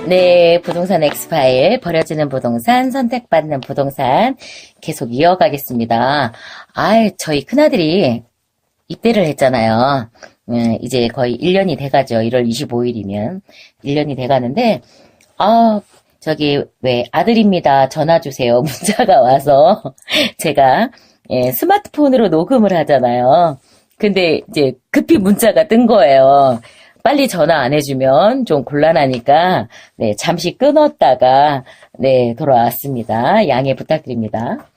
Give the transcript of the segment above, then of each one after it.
네, 부동산 엑스파일, 버려지는 부동산, 선택받는 부동산 계속 이어가겠습니다. 저희 큰아들이 입대를 했잖아요. 이제 거의 1년이 돼가죠. 1월 25일이면 1년이 돼가는데, 저기 왜 아들입니다. 전화 주세요. 문자가 와서 제가 스마트폰으로 녹음을 하잖아요. 근데 이제 급히 문자가 뜬 거예요. 빨리 전화 안 해주면 좀 곤란하니까 네, 잠시 끊었다가 네, 돌아왔습니다. 양해 부탁드립니다.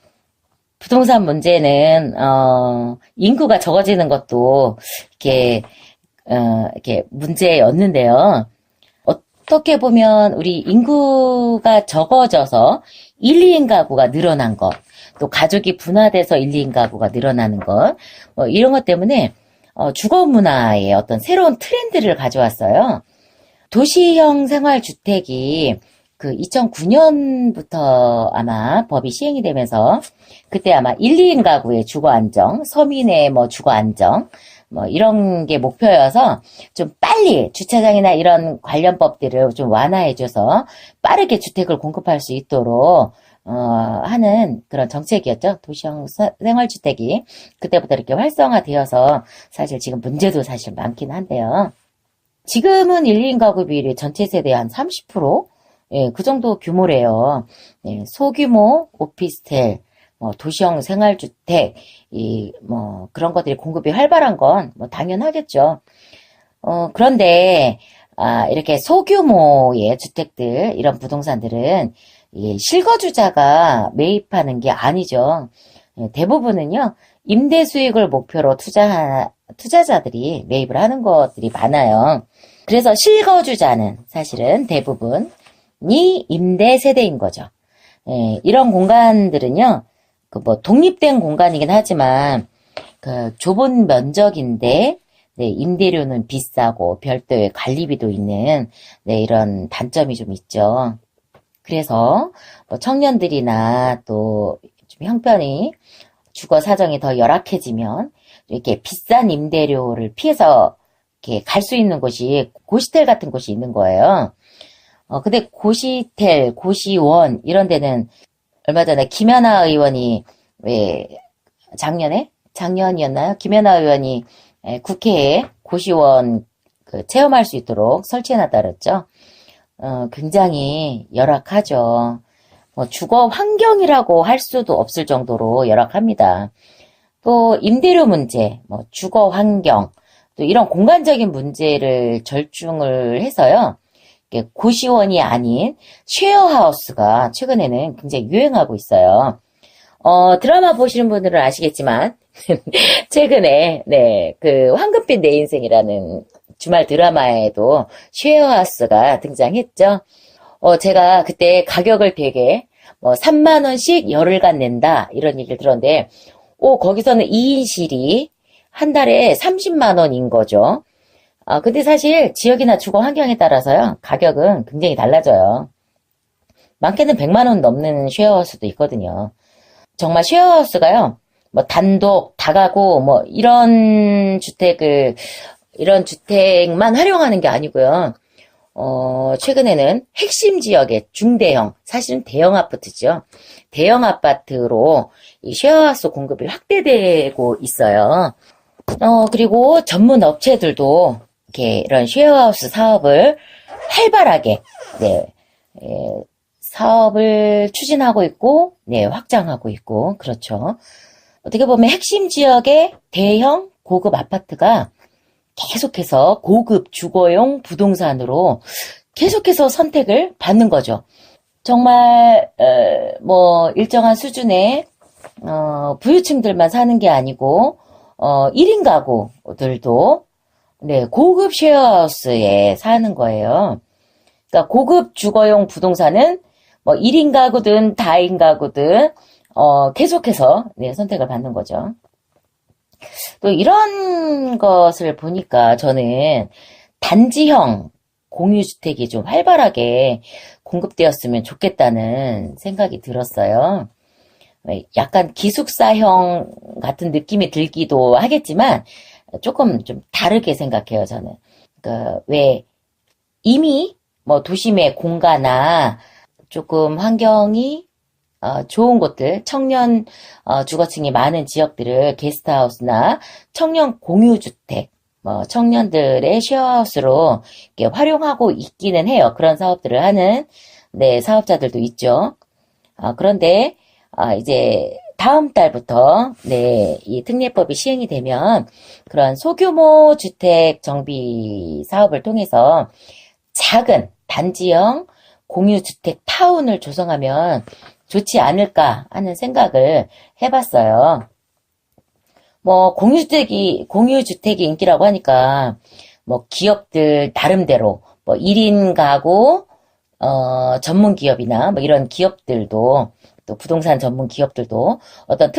부동산 문제는 인구가 적어지는 것도 이렇게 문제였는데요. 어떻게 보면 우리 인구가 적어져서 1, 2인 가구가 늘어난 것, 또 가족이 분화돼서 1, 2인 가구가 늘어나는 것, 이런 것 때문에 주거 문화의 어떤 새로운 트렌드를 가져왔어요. 도시형 생활주택이 그 2009년부터 아마 법이 시행이 되면서 그때 아마 1, 2인 가구의 주거 안정, 서민의 주거 안정, 이런 게 목표여서 좀 빨리 주차장이나 이런 관련법들을 좀 완화해줘서 빠르게 주택을 공급할 수 있도록 하는 그런 정책이었죠. 도시형 생활주택이 그때부터 이렇게 활성화되어서 사실 지금 문제도 사실 많긴 한데요. 지금은 1, 2인 가구 비율이 전체 세대의 한 30%? 예, 그 정도 규모래요. 예, 소규모 오피스텔, 도시형 생활주택, 그런 것들이 공급이 활발한 건 당연하겠죠. 그런데, 이렇게 소규모의 주택들, 이런 부동산들은 실거주자가 매입하는 게 아니죠. 예, 대부분은요, 임대 수익을 목표로 투자자들이 매입을 하는 것들이 많아요. 그래서 실거주자는 사실은 대부분이 임대 세대인 거죠. 예, 이런 공간들은요, 독립된 공간이긴 하지만, 좁은 면적인데, 네, 임대료는 비싸고, 별도의 관리비도 있는, 네, 이런 단점이 좀 있죠. 그래서, 청년들이나 또, 좀 형편이, 주거 사정이 더 열악해지면, 이렇게 비싼 임대료를 피해서, 이렇게 갈 수 있는 곳이, 고시텔 같은 곳이 있는 거예요. 근데 고시텔, 고시원, 이런 데는, 얼마 전에 김연아 의원이 왜 작년이었나요? 김연아 의원이 국회에 고시원 체험할 수 있도록 설치해놨다 그랬죠. 굉장히 열악하죠. 주거 환경이라고 할 수도 없을 정도로 열악합니다. 또 임대료 문제, 주거 환경, 또 이런 공간적인 문제를 절충을 해서요. 고시원이 아닌 쉐어하우스가 최근에는 굉장히 유행하고 있어요. 드라마 보시는 분들은 아시겠지만, 최근에, 네, 황금빛 내 인생이라는 주말 드라마에도 쉐어하우스가 등장했죠. 제가 그때 가격을 되게, 3만원씩 열흘간 낸다, 이런 얘기를 들었는데, 거기서는 2인실이 한 달에 30만원인 거죠. 근데 사실 지역이나 주거 환경에 따라서요, 가격은 굉장히 달라져요. 많게는 100만원 넘는 쉐어하우스도 있거든요. 정말 쉐어하우스가요, 단독, 다가구, 이런 주택만 활용하는 게 아니고요. 최근에는 핵심 지역의 중대형, 사실은 대형 아파트죠. 대형 아파트로 이 쉐어하우스 공급이 확대되고 있어요. 그리고 전문 업체들도 이렇게 이런 쉐어하우스 사업을 활발하게, 네, 사업을 추진하고 있고, 네, 확장하고 있고, 그렇죠. 어떻게 보면 핵심 지역의 대형 고급 아파트가 계속해서 고급 주거용 부동산으로 계속해서 선택을 받는 거죠. 정말, 일정한 수준의, 부유층들만 사는 게 아니고, 1인 가구들도, 네, 고급 쉐어하우스에 사는 거예요. 그러니까 고급 주거용 부동산은 1인 가구든 다인 가구든 계속해서 네, 선택을 받는 거죠. 또 이런 것을 보니까 저는 단지형 공유주택이 좀 활발하게 공급되었으면 좋겠다는 생각이 들었어요. 약간 기숙사형 같은 느낌이 들기도 하겠지만 조금 좀 다르게 생각해요, 저는. 왜 이미 뭐 도심의 공가나 조금 환경이 좋은 곳들, 청년 주거층이 많은 지역들을 게스트하우스나 청년 공유주택, 뭐 청년들의 쉐어하우스로 이렇게 활용하고 있기는 해요. 그런 사업들을 하는 네, 사업자들도 있죠. 그런데 이제 다음 달부터 네, 이 특례법이 시행이 되면 그런 소규모 주택 정비 사업을 통해서 작은 단지형 공유주택 타운을 조성하면 좋지 않을까 하는 생각을 해봤어요. 뭐 공유주택이 인기라고 하니까 뭐 기업들 나름대로 뭐 1인 가구 전문 기업이나 뭐 이런 기업들도 또 부동산 전문 기업들도 어떤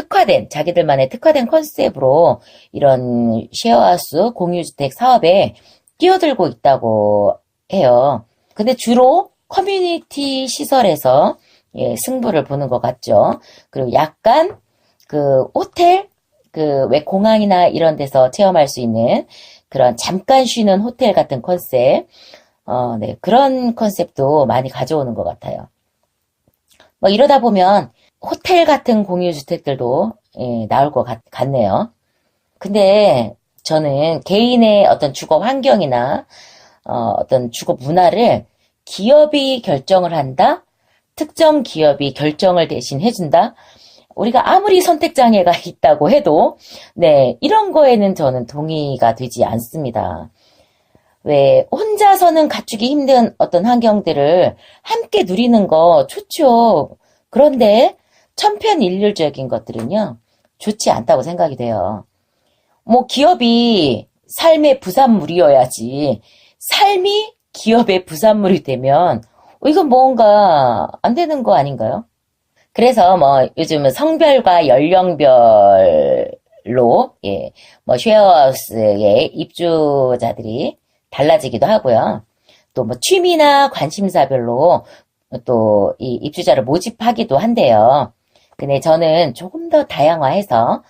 자기들만의 특화된 컨셉으로 이런 쉐어하우스 공유주택 사업에 끼어들고 있다고 해요. 근데 주로 커뮤니티 시설에서 예, 승부를 보는 것 같죠. 그리고 약간 그 호텔, 그 왜 공항이나 이런 데서 체험할 수 있는 그런 잠깐 쉬는 호텔 같은 컨셉, 네, 그런 컨셉도 많이 가져오는 것 같아요. 뭐 이러다 보면 호텔 같은 공유주택들도 예, 나올 것 같네요. 근데 저는 개인의 어떤 주거 환경이나 어떤 주거 문화를 기업이 결정을 한다? 특정 기업이 결정을 대신 해준다? 우리가 아무리 선택장애가 있다고 해도, 네, 이런 거에는 저는 동의가 되지 않습니다. 왜, 혼자서는 갖추기 힘든 어떤 환경들을 함께 누리는 거 좋죠. 그런데 천편일률적인 것들은요, 좋지 않다고 생각이 돼요. 뭐, 기업이 삶의 부산물이어야지, 삶이 기업의 부산물이 되면, 이건 뭔가 안 되는 거 아닌가요? 그래서 뭐 요즘은 성별과 연령별로 예, 뭐 쉐어하우스의 입주자들이 달라지기도 하고요. 또 뭐 취미나 관심사별로 또 이 입주자를 모집하기도 한대요. 근데 저는 조금 더 다양화해서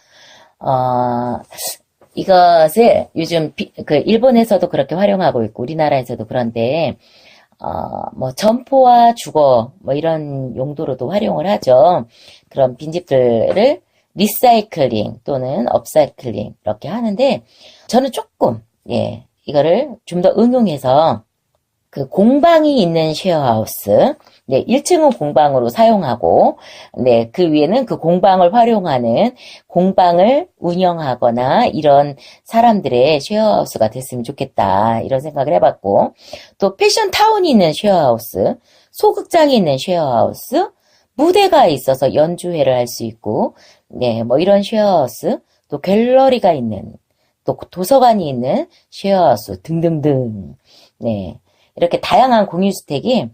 이것을 요즘 그 일본에서도 그렇게 활용하고 있고 우리나라에서도 그런데 뭐, 점포와 주거, 뭐, 이런 용도로도 활용을 하죠. 그런 빈집들을 리사이클링 또는 업사이클링, 이렇게 하는데, 저는 조금, 예, 이거를 좀 더 응용해서, 그 공방이 있는 쉐어하우스, 네, 1층은 공방으로 사용하고, 네, 그 위에는 그 공방을 활용하는 공방을 운영하거나 이런 사람들의 쉐어하우스가 됐으면 좋겠다. 이런 생각을 해봤고, 또 패션타운이 있는 쉐어하우스, 소극장이 있는 쉐어하우스, 무대가 있어서 연주회를 할 수 있고, 네, 뭐 이런 쉐어하우스, 또 갤러리가 있는, 또 도서관이 있는 쉐어하우스 등등등, 네. 이렇게 다양한 공유주택이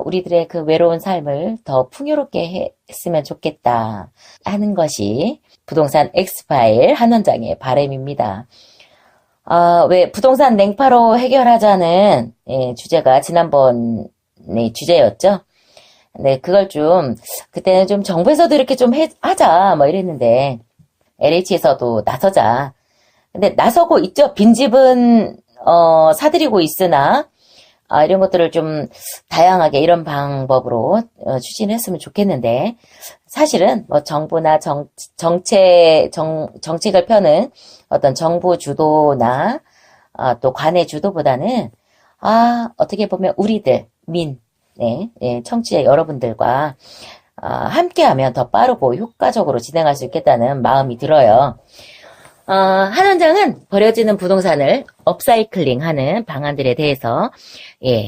우리들의 그 외로운 삶을 더 풍요롭게 했으면 좋겠다 하는 것이 부동산 엑스파일 한원장의 바람입니다. 왜 부동산 냉파로 해결하자는 예, 주제가 지난번의 주제였죠. 네, 그걸 그때는 좀 정부에서도 이렇게 좀 하자 뭐 이랬는데 LH에서도 나서자. 근데 나서고 있죠. 빈집은 사들이고 있으나 이런 것들을 좀 다양하게 이런 방법으로 추진했으면 좋겠는데 사실은 뭐 정부나 정책을 펴는 어떤 정부 주도나 또 관의 주도보다는 어떻게 보면 우리들 네, 청취자 여러분들과 함께하면 더 빠르고 효과적으로 진행할 수 있겠다는 마음이 들어요. 한 원장은 버려지는 부동산을 업사이클링하는 방안들에 대해서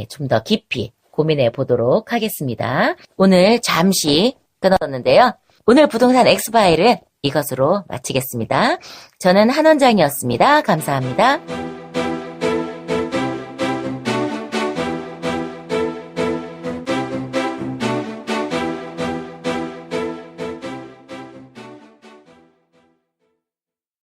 좀 더 깊이 고민해 보도록 하겠습니다. 오늘 잠시 끊었는데요. 오늘 부동산 엑스파일은 이것으로 마치겠습니다. 저는 한 원장이었습니다. 감사합니다.